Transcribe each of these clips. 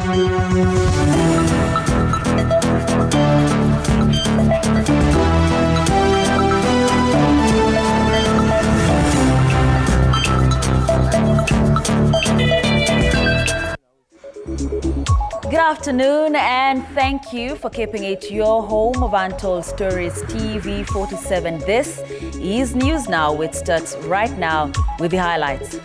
Good afternoon and thank you for keeping it your home of Untold Stories TV 47. This is News Now, which starts right now with the highlights.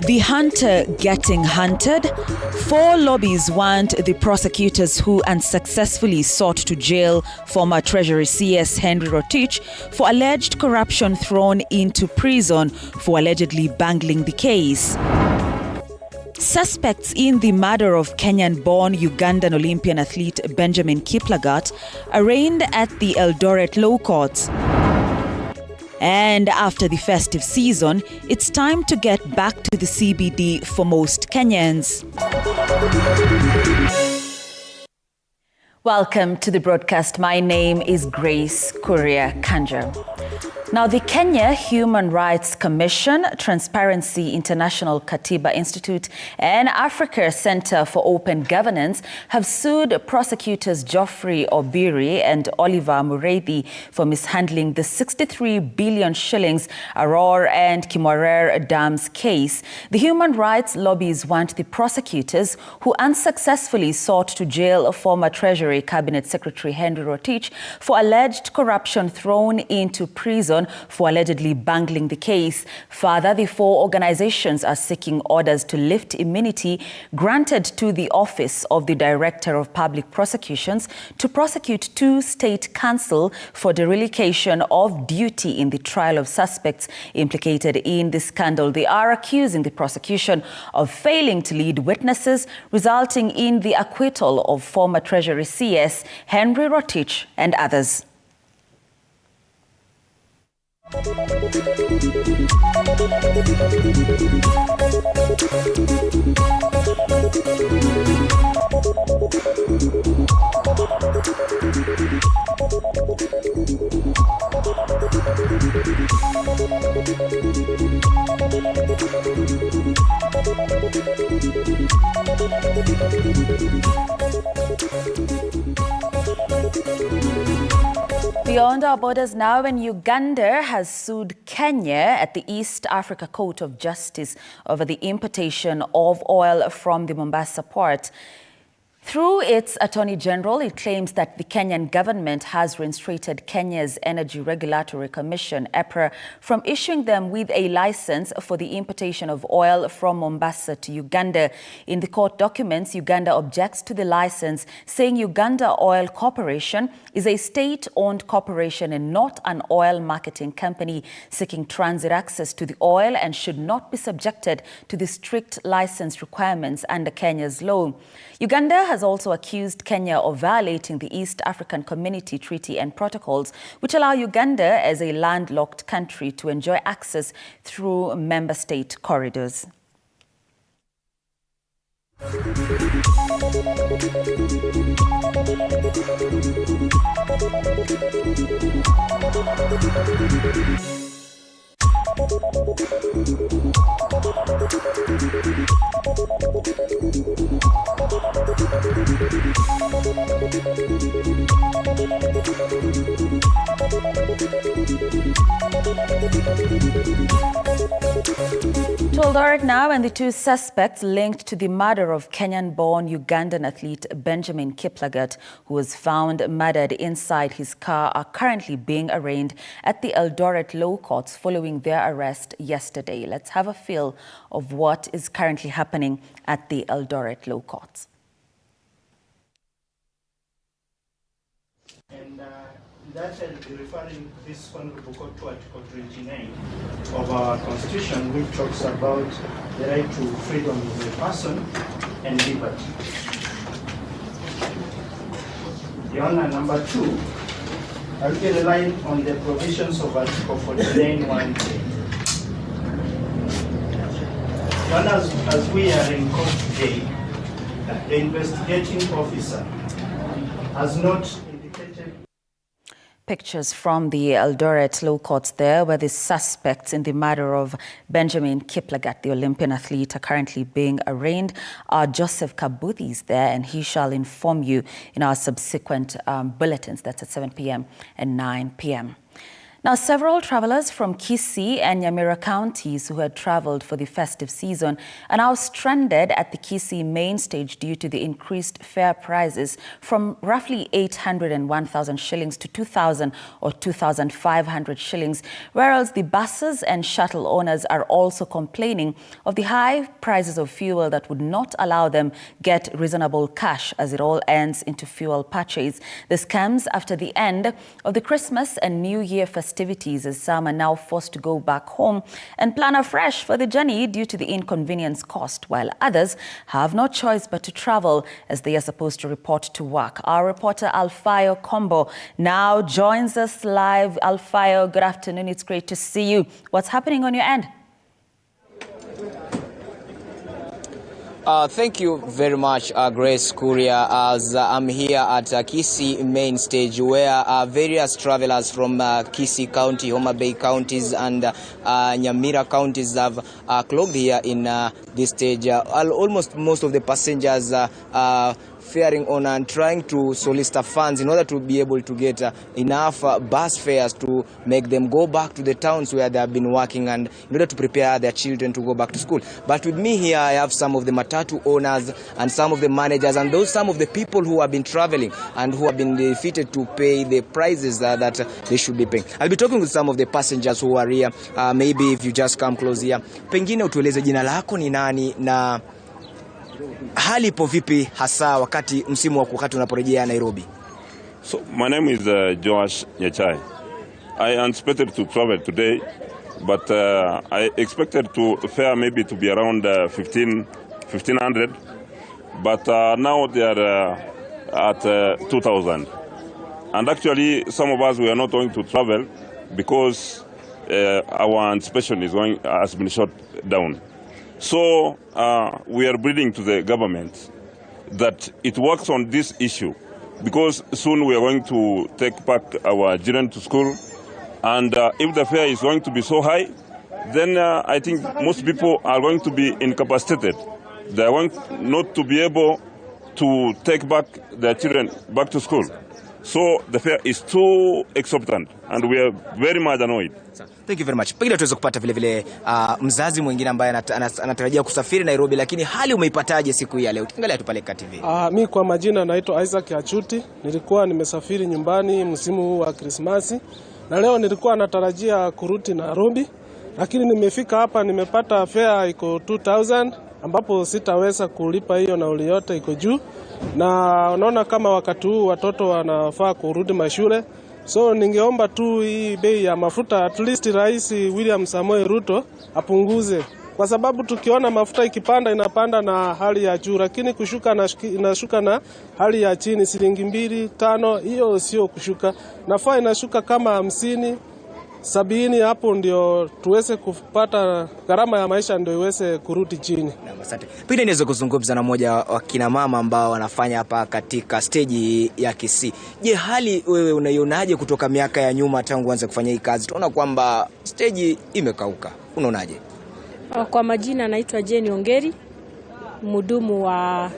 The hunter getting hunted. 4 lobbies want the prosecutors who unsuccessfully sought to jail former Treasury CS Henry Rotich for alleged corruption thrown into prison for allegedly bungling the case. Suspects in the murder of Kenyan-born Ugandan Olympian athlete Benjamin Kiplagat arraigned at the Eldoret Law Courts. And after the festive season, it's time to get back to the CBD for most Kenyans. Welcome to the broadcast. My name is Grace Kuria Kanja. Now, the Kenya Human Rights Commission, Transparency International Katiba Institute, and Africa Center for Open Governance have sued prosecutors Geoffrey Obiri and Oliver Mureithi for mishandling the 63 billion shillings Aror and Kimorer Dams case. The human rights lobbies want the prosecutors who unsuccessfully sought to jail former Treasury Cabinet Secretary Henry Rotich for alleged corruption thrown into prison for allegedly bungling the case. Further, the 4 organizations are seeking orders to lift immunity granted to the Office of the Director of Public Prosecutions to prosecute 2 state counsel for dereliction of duty in the trial of suspects implicated in the scandal. They are accusing the prosecution of failing to lead witnesses, resulting in the acquittal of former Treasury CS Henry Rotich and others. Beyond our borders now, and Uganda has sued Kenya at the East Africa Court of Justice over the importation of oil from the Mombasa port. Through its Attorney General, it claims that the Kenyan government has restrained Kenya's Energy Regulatory Commission, EPRA, from issuing them with a license for the importation of oil from Mombasa to Uganda. In the court documents, Uganda objects to the license, saying Uganda Oil Corporation is a state-owned corporation and not an oil marketing company seeking transit access to the oil and should not be subjected to the strict license requirements under Kenya's law. Uganda has also accused Kenya of violating the East African Community Treaty and protocols, which allow Uganda as a landlocked country to enjoy access through member state corridors. To Eldoret now, and the 2 suspects linked to the murder of Kenyan-born Ugandan athlete Benjamin Kiplagat, who was found murdered inside his car, are currently being arraigned at the Eldoret Law Courts following their arrest yesterday. Let's have a feel of what is currently happening at the Eldoret Law Courts. That I'll be referring this honorable court to Article 29 of our Constitution, which talks about the right to freedom of the person and liberty. Your Honor, number 2, I'll be relying on the provisions of Article 49(1). Your Honor, as we are in court today, the investigating officer has not pictures from the Eldoret Law Courts there, where the suspects in the murder of Benjamin Kiplagat, the Olympian athlete, are currently being arraigned. Our Joseph Kabuthi is there, and he shall inform you in our subsequent bulletins. That's at 7 p.m. and 9 p.m. Now, several travelers from Kisii and Nyamira counties who had traveled for the festive season are now stranded at the Kisii main stage due to the increased fare prices from roughly 801,000 shillings to 2,000 or 2,500 shillings, whereas the buses and shuttle owners are also complaining of the high prices of fuel that would not allow them get reasonable cash as it all ends into fuel purchase. This comes after the end of the Christmas and New Year festivities, as some are now forced to go back home and plan afresh for the journey due to the inconvenience cost, while others have no choice but to travel as they are supposed to report to work. Our reporter Alfayo Kombo now joins us live. Alfayo, good afternoon. It's great to see you. What's happening on your end? Thank you very much, Grace Kuria, as I'm here at Kisii main stage, where various travelers from Kisii County, Homa Bay counties and Nyamira counties have clogged here in this stage. Almost most of the passengers faring on and trying to solicit funds in order to be able to get enough bus fares to make them go back to the towns where they have been working and in order to prepare their children to go back to school. But with me here, I have some of the matatu owners and some of the managers and some of the people who have been traveling and who have been defeated to pay the prices that they should be paying. I'll be talking with some of the passengers who are here. Maybe if you just come close here. Pengine utueleze jina lako ni nani na hali ipo vipi hasa wakati msimu wa wakati unaporejea Nairobi? So my name is Joash Nyachai. I anticipated to travel today, but I expected to fare maybe to be around 1,500, but now they are at 2,000. And actually, some of us we are not going to travel because our anticipation has been shut down. So we are pleading to the government that it works on this issue, because soon we are going to take back our children to school, and if the fare is going to be so high, then I think most people are going to be incapacitated. They are going not to be able to take back their children back to school. So the fare is too exorbitant and we are very much annoyed. Thank you very much. Pengine tuweze kupata vile vile mzazi mwingine ambaye anatarajia kusafiri Nairobi, lakini hali umeipataje siku hii ya leo? Tuangalia tu pale GOtv. Mimi kwa majina naitwa Isaac Achuti. Nilikuwa nimesafiri nyumbani msimu huu wa Krismasi na leo nilikuwa natarajia kurudi Nairobi, lakini nimefika hapa nimepata fare iko 2,000 ambapo sitaweza kulipa hiyo nauli yote, iko juu. Na unaona kama wakati huu watoto wanafaa kurudi mashule. So ningeomba tu hii bei ya mafuta at least Rais William Samoei Ruto apunguze, kwa sababu tukiona mafuta ikipanda inapanda na hali ya juu, lakini kushuka inashuka na hali ya chini, shilingi 2, 5, hiyo sio kushuka. Nafaa inashuka kama 50, 70, hapo ndio tuweze kupata gharama ya maisha ndio iweze kurudi chini. Asante. Pili niweze kuzungumza na mmoja wa kina mama ambao wanafanya hapa katika stage ya Kisii. Je, hali wewe unaionaje kutoka miaka ya nyuma tangu uanze kufanya hii kazi? Tunaona kwamba stage imekauka. Unaonaje? Kwa majina naitwa Jeni Ongeri, mhudumu wa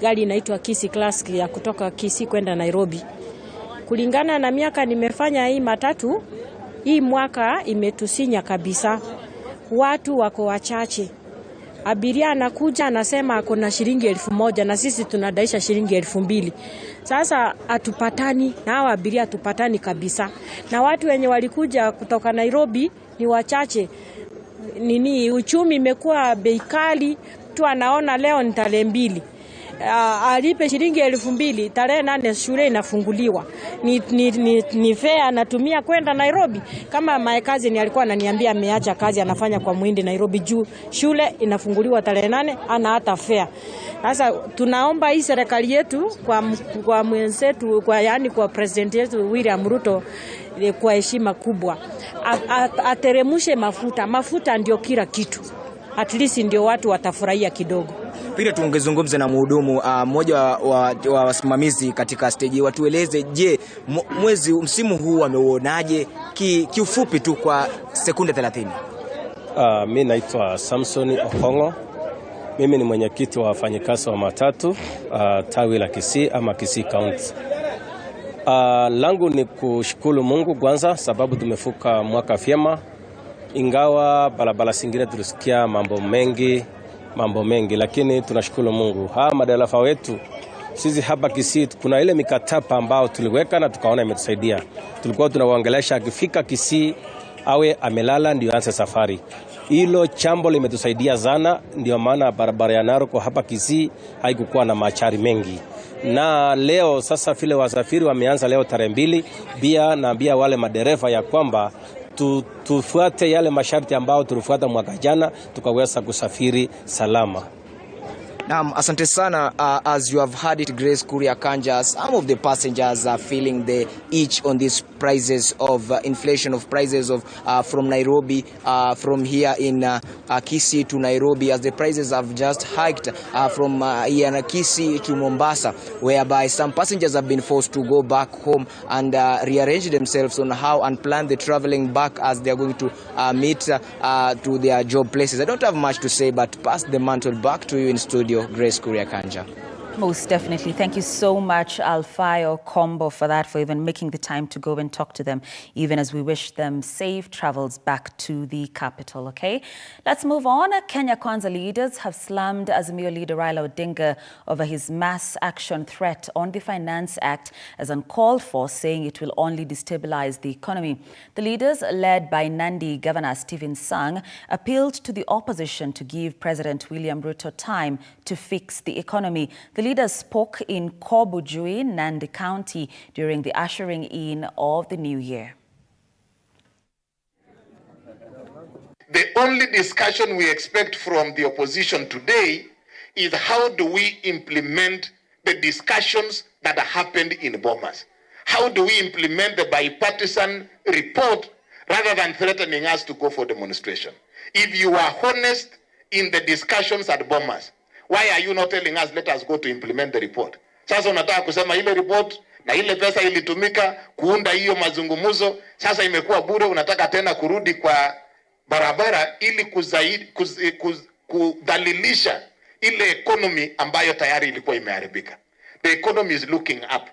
gari inaitwa Kisii Classic ya kutoka Kisii kwenda Nairobi. Kulingana na miaka nimefanya hii matatu, hii mwaka imetusinya kabisa. Watu wako wachache. Abiria anakuja anasema ako na shilingi 1,000 na sisi tunadaisha shilingi 2,000. Sasa hatupatani na hao abiria, hatupatani kabisa. Na watu wenye walikuja kutoka Nairobi ni wachache. Uchumi imekuwa bei kali, tu anaona leo ni tarehe 2. Alipe shilingi 2,000, tarehe 8 shule inafunguliwa. Ni fare anatumia kwenda Nairobi. Kama maekazi ni alikuwa ananiambia ameacha kazi anafanya kwa Muhindi Nairobi juu shule inafunguliwa tarehe 8, ana hata fare. Sasa tunaomba hii serikali yetu kwa mwenzetu, kwa president yetu William Ruto, kwa heshima kubwa ateremushe mafuta. Mafuta ndio kila kitu. At least ndio watu watafurahia kidogo. pili tungezungumza na mhudumu mmoja wa wasimamizi katika stage. Watueleze, je, msimu huu ameuonaje kiufupi tu kwa sekunde 30? Mimi naitwa Samson Okongo. Mimi ni mwenyekiti wa wafanyikazi wa matatu tawi la Kisii ama Kisii County. Langu ni kushukuru Mungu kwanza sababu tumefuka mwaka vyema, ingawa barabara zingine tulisikia mambo mengi, lakini tunashukuru Mungu. Madereva wetu sisi hapa Kisii kuna ile mikataba ambao tuliweka na tukaona imetusaidia. Tulikuwa tunawaongelesha akifika Kisii awe amelala ndio aanze safari. Hilo jambo limetusaidia sana, ndio maana barabara ya Naroko hapa Kisii haikukuwa na machari mengi. Na leo sasa vile wasafiri wameanza leo tarehe 2, pia naambia wale madereva ya kwamba tufuate yale masharti ambao tulifuata mwaka jana tukaweza kusafiri salama. Naam, asante sana. As you have heard it, Grace Kuria Kanja, some of the passengers are feeling the itch on these prices of inflation of prices of from Nairobi, from here in Kisii to Nairobi, as the prices have just hiked from here in Kisii to Mombasa, whereby some passengers have been forced to go back home and rearrange themselves on how and plan the traveling back as they are going to meet to their job places. I don't have much to say, but pass the mantle back to you in studio, Grace Kuria Kanja. Most definitely. Thank you so much, Alfayo Combo, for that, for even making the time to go and talk to them, even as we wish them safe travels back to the capital, okay? Let's move on. Kenya Kwanza leaders have slammed Azimio leader Raila Odinga over his mass action threat on the Finance Act as uncalled for, saying it will only destabilize the economy. The leaders, led by Nandi Governor Stephen Sang, appealed to the opposition to give President William Ruto time to fix the economy. The leaders spoke in Kobujui, Nandi County, during the ushering in of the new year. The only discussion we expect from the opposition today is how do we implement the discussions that happened in Bomas? How do we implement the bipartisan report rather than threatening us to go for demonstration? If you are honest in the discussions at Bomas, why are you not telling us, let us go to implement the report? Sasa unataka kusema ile report na ile pesa ilitumika kuunda hiyo mazungumuzo, sasa imekuwa bure, unataka tena kurudi kwa barabara ili kudhalilisha ile economy ambayo tayari ilikuwa imeharibika. The economy is looking up.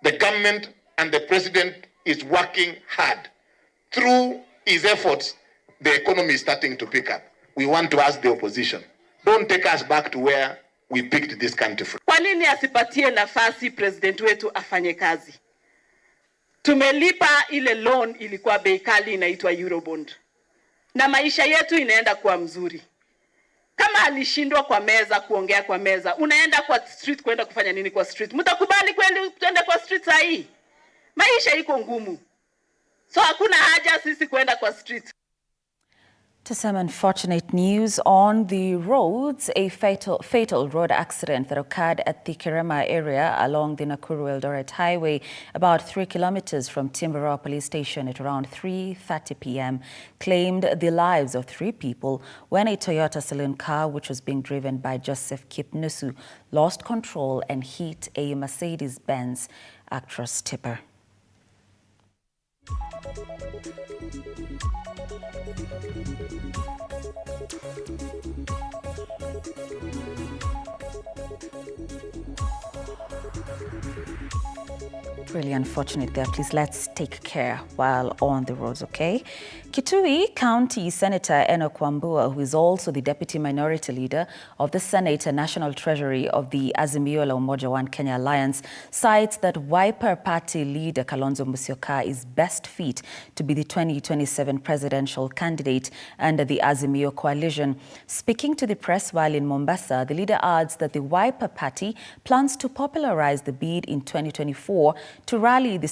The government and the president is working hard. Through his efforts, the economy is starting to pick up. We want to ask the opposition, don't take us back to where we picked this country from. Kwa nini asipatie nafasi president wetu afanye kazi? Tumelipa ile loan ilikuwa bei kali inaitwa Eurobond. Na maisha yetu inaenda kuwa mzuri. Kama alishindwa kwa meza kuongea kwa meza, unaenda kwa street kwenda kufanya nini kwa street? Mtakubali kwenda kwa street saa hii? Maisha iko ngumu. So hakuna haja sisi kwenda kwa street. To some unfortunate news on the roads, a fatal road accident that occurred at the Kirema area along the Nakuru-Eldoret Highway, about 3 kilometers from Timborough Police Station at around 3:30 p.m., claimed the lives of 3 people when a Toyota saloon car, which was being driven by Joseph Kipnusu, lost control and hit a Mercedes-Benz Actros tipper. Really unfortunate there. Please, let's take care while on the roads, okay? Kitui County Senator Enoch Wambua, who is also the Deputy Minority Leader of the Senate and National Treasury of the Azimio la Umoja One Kenya Alliance, cites that Wiper Party leader Kalonzo Musyoka is best fit to be the 2027 presidential candidate under the Azimio coalition. Speaking to the press while in Mombasa, the leader adds that the Wiper Party plans to popularize the bid in 2024 to rally for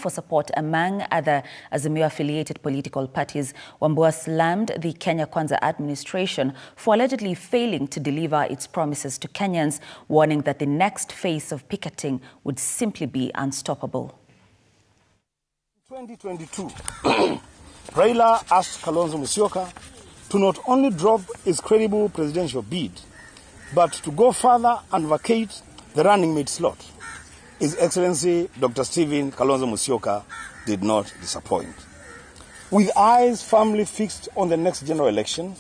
support among other Azimio-affiliated political parties. Wambua slammed the Kenya Kwanza administration for allegedly failing to deliver its promises to Kenyans, warning that the next phase of picketing would simply be unstoppable. 2022, Raila asked Kalonzo Musyoka to not only drop his credible presidential bid, but to go further and vacate the running mate slot. His Excellency Dr. Stephen Kalonzo Musyoka did not disappoint. With eyes firmly fixed on the next general election,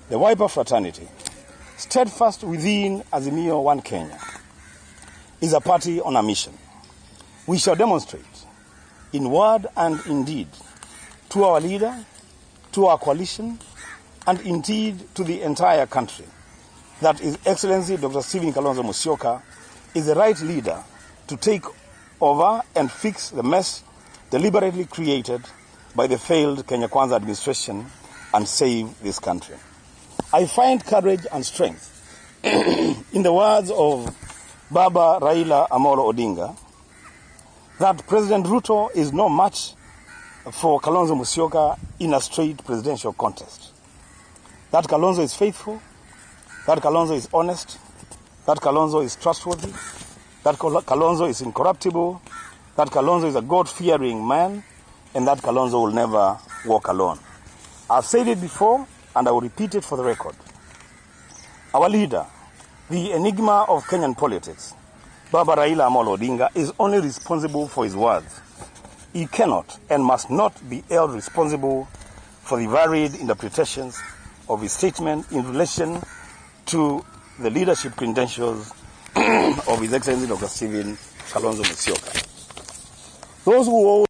the Wiper fraternity, steadfast within Azimio One Kenya, is a party on a mission. We shall demonstrate in word and in deed to our leader, to our coalition, and indeed to the entire country that His Excellency Dr. Stephen Kalonzo Musyoka is the right leader to take over and fix the mess deliberately created by the failed Kenya Kwanza administration and save this country. I find courage and strength in the words of Baba Raila Amolo Odinga that President Ruto is no match for Kalonzo Musyoka in a straight presidential contest. That Kalonzo is faithful, that Kalonzo is honest, that Kalonzo is trustworthy, that Kalonzo is incorruptible, that Kalonzo is a God-fearing man, and that Kalonzo will never walk alone. I've said it before, and I will repeat it for the record. Our leader, the enigma of Kenyan politics, Baba Raila Amolo Odinga, is only responsible for his words. He cannot and must not be held responsible for the varied interpretations of his statement in relation to the leadership credentials of His Excellency Dr. Stephen Kalonzo Musyoka. Those who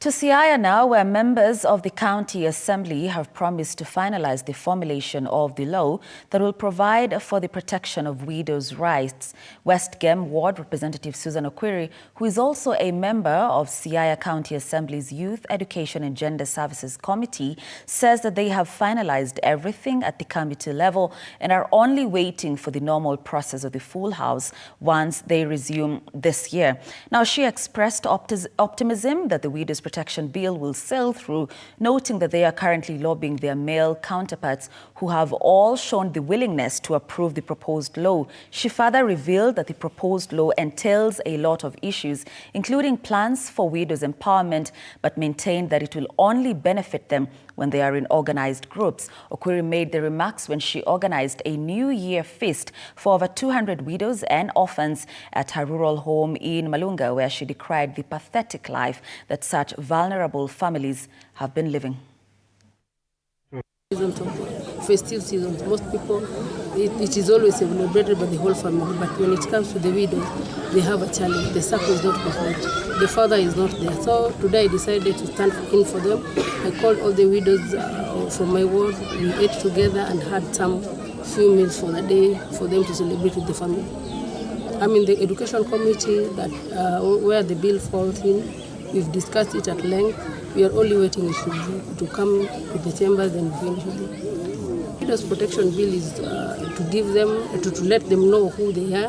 To Siaya now, where members of the County Assembly have promised to finalize the formulation of the law that will provide for the protection of widows' rights. West Gem Ward Representative Susan Okwiri, who is also a member of Siaya County Assembly's Youth, Education and Gender Services Committee, says that they have finalized everything at the committee level and are only waiting for the normal process of the full House once they resume this year. Now, she expressed optimism that the Widows Protection Bill will sail through, noting that they are currently lobbying their male counterparts who have all shown the willingness to approve the proposed law. She further revealed that the proposed law entails a lot of issues, including plans for widows' empowerment, but maintained that it will only benefit them when they are in organized groups. Okwiri made the remarks when she organized a New Year feast for over 200 widows and orphans at her rural home in Malunga, where she decried the pathetic life that such vulnerable families have been living. Festive season, most people, it is always celebrated by the whole family, but when it comes to the widows, they have a challenge. The circle is not complete. The father is not there. So today I decided to stand in for them. I called all the widows from my ward. We ate together and had some few meals for the day for them to celebrate with the family. I'm in the education committee that where the bill falls in. We've discussed it at length. We are only waiting to come to the chambers and finish it. Widows Protection Bill is to give them, to let them know who they are,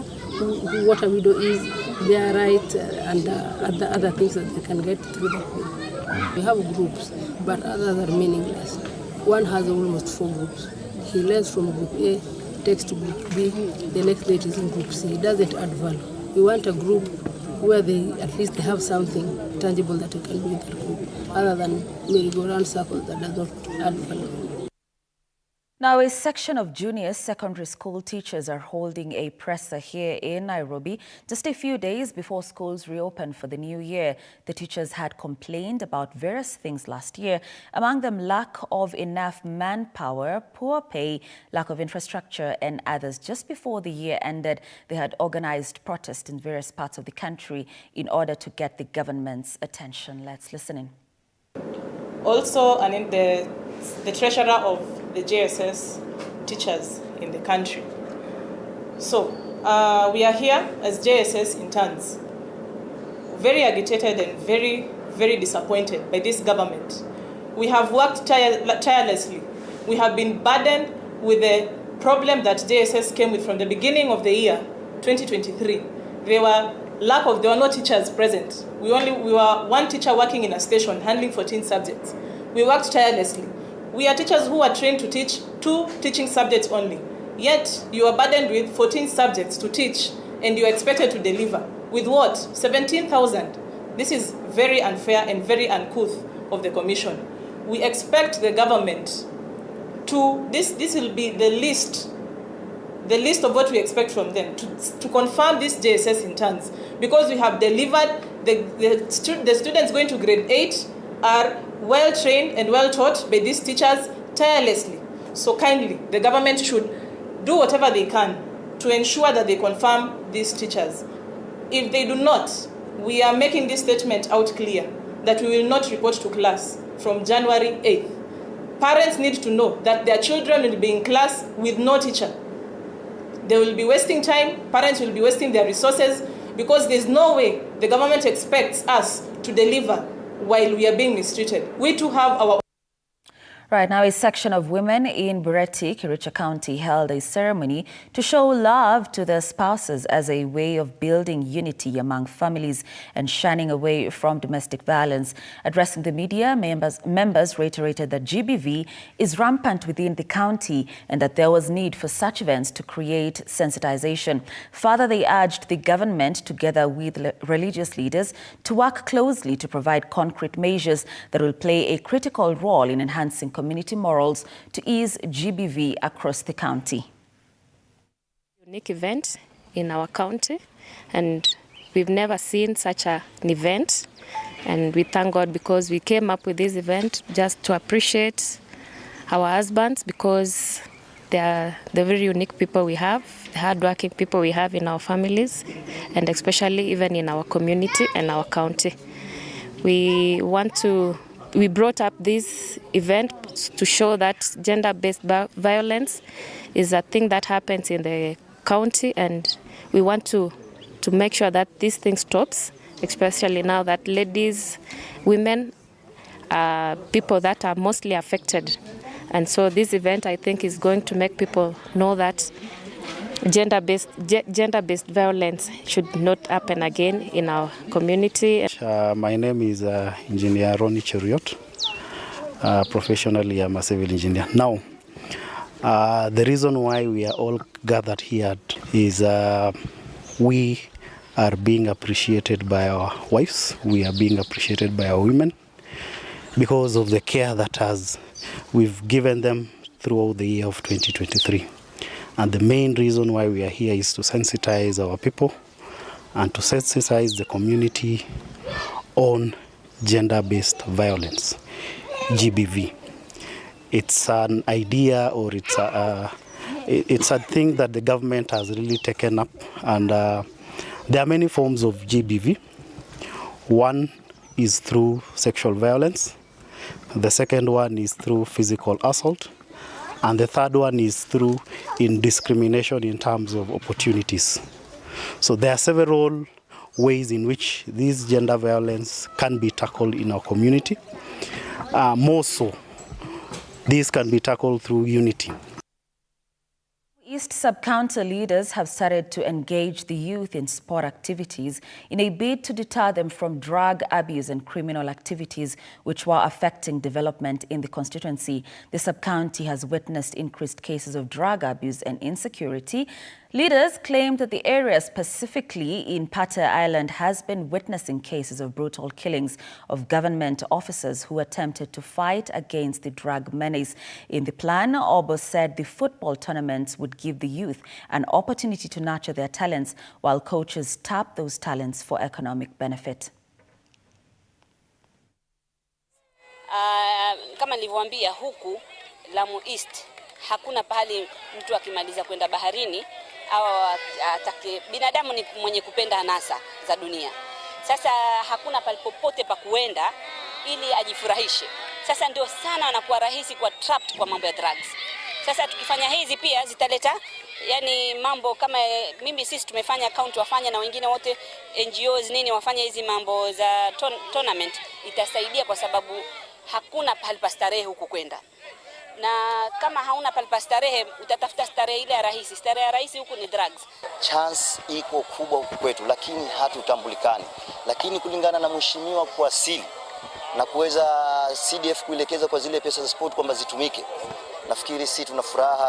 what a widow is, their rights, and other things that they can get through that bill. We have groups, but others are meaningless. One has almost 4 groups. He learns from group A, takes to group B, the next day it is in group C. It doesn't add value. We want a group where at least they have something tangible that they can do in that group, other than merry-go-round circles that does not add value. Now, a section of junior secondary school teachers are holding a presser here in Nairobi just a few days before schools reopen for the new year. The teachers had complained about various things last year, among them lack of enough manpower, poor pay, lack of infrastructure, and others. Just before the year ended, they had organized protests in various parts of the country in order to get the government's attention. Let's listen in. Also, and in the treasurer of the JSS teachers in the country. So we are here as JSS interns, very agitated and very, very disappointed by this government. We have worked tirelessly. We have been burdened with the problem that JSS came with from the beginning of the year, 2023. There were no teachers present. We were one teacher working in a station handling 14 subjects. We worked tirelessly. We are teachers who are trained to teach 2 teaching subjects only. Yet you are burdened with 14 subjects to teach, and you are expected to deliver. With what? 17,000. This is very unfair and very uncouth of the Commission. We expect the government this will be the list of what we expect from them, to confirm this JSS interns, because we have delivered the students going to grade 8 are well trained and well taught by these teachers tirelessly. So kindly, the government should do whatever they can to ensure that they confirm these teachers. If they do not, we are making this statement out clear that we will not report to class from January 8th. Parents need to know that their children will be in class with no teacher. They will be wasting time, parents will be wasting their resources, because there's no way the government expects us to deliver while we are being mistreated. We too have our... Right now, a section of women in Bureti, Kericho County, held a ceremony to show love to their spouses as a way of building unity among families and shining away from domestic violence. Addressing the media, members reiterated that GBV is rampant within the county and that there was need for such events to create sensitization. Further, they urged the government, together with religious leaders, to work closely to provide concrete measures that will play a critical role in enhancing community morals to ease GBV across the county. Unique event in our county, and we've never seen such an event, and we thank God because we came up with this event just to appreciate our husbands, because they are the very unique people we have, the hardworking people we have in our families, and especially even in our community and our county. We brought up this event to show that gender-based violence is a thing that happens in the county, and we want to make sure that this thing stops, especially now that ladies, women are people that are mostly affected. And so this event, I think, is going to make people know that gender-based violence should not happen again in our community. My name is Engineer Ronnie Cheriot. Professionally, I'm a civil engineer. Now, the reason why we are all gathered here is we are being appreciated by our wives, we are being appreciated by our women, because of the care that we've given them throughout the year of 2023. And the main reason why we are here is to sensitize our people and to sensitize the community on gender-based violence, GBV. It's an idea, or it's a thing that the government has really taken up, and there are many forms of GBV. One is through sexual violence, the second one is through physical assault, and the third one is through indiscrimination in terms of opportunities. So there are several ways in which this gender violence can be tackled in our community. More so, this can be tackled through unity. East Sub-County leaders have started to engage the youth in sport activities in a bid to deter them from drug abuse and criminal activities which were affecting development in the constituency. The Sub-County has witnessed increased cases of drug abuse and insecurity. Leaders claim that the area, specifically in Pate Island, has been witnessing cases of brutal killings of government officers who attempted to fight against the drug menace. In the plan, Obo said the football tournaments would give the youth an opportunity to nurture their talents, while coaches tap those talents for economic benefit. Kama nilivyowaambia, huku Lamu East hakuna pahali mtu akimaliza kwenda baharini au atake. Binadamu ni mwenye kupenda anasa za dunia. Sasa hakuna palipopote pa kuenda ili ajifurahishe. Sasa ndio sana wanakuwa rahisi kwa trapped kwa mambo ya drugs. Sasa tukifanya hizi pia zitaleta mambo kama sisi tumefanya account wafanya na wengine wote NGOs nini wafanya hizi mambo za tournament, itasaidia kwa sababu hakuna pahali pa starehe huku kwenda. Na kama hauna pahali pa starehe, utatafuta starehe ile ya rahisi. Starehe ya rahisi huku ni drugs. Chance iko kubwa huku kwetu, lakini hatutambulikani. Lakini kulingana na mheshimiwa kuasili na kuweza CDF kuelekeza kwa zile pesa za sport kwamba zitumike, nafikiri sisi tuna furaha.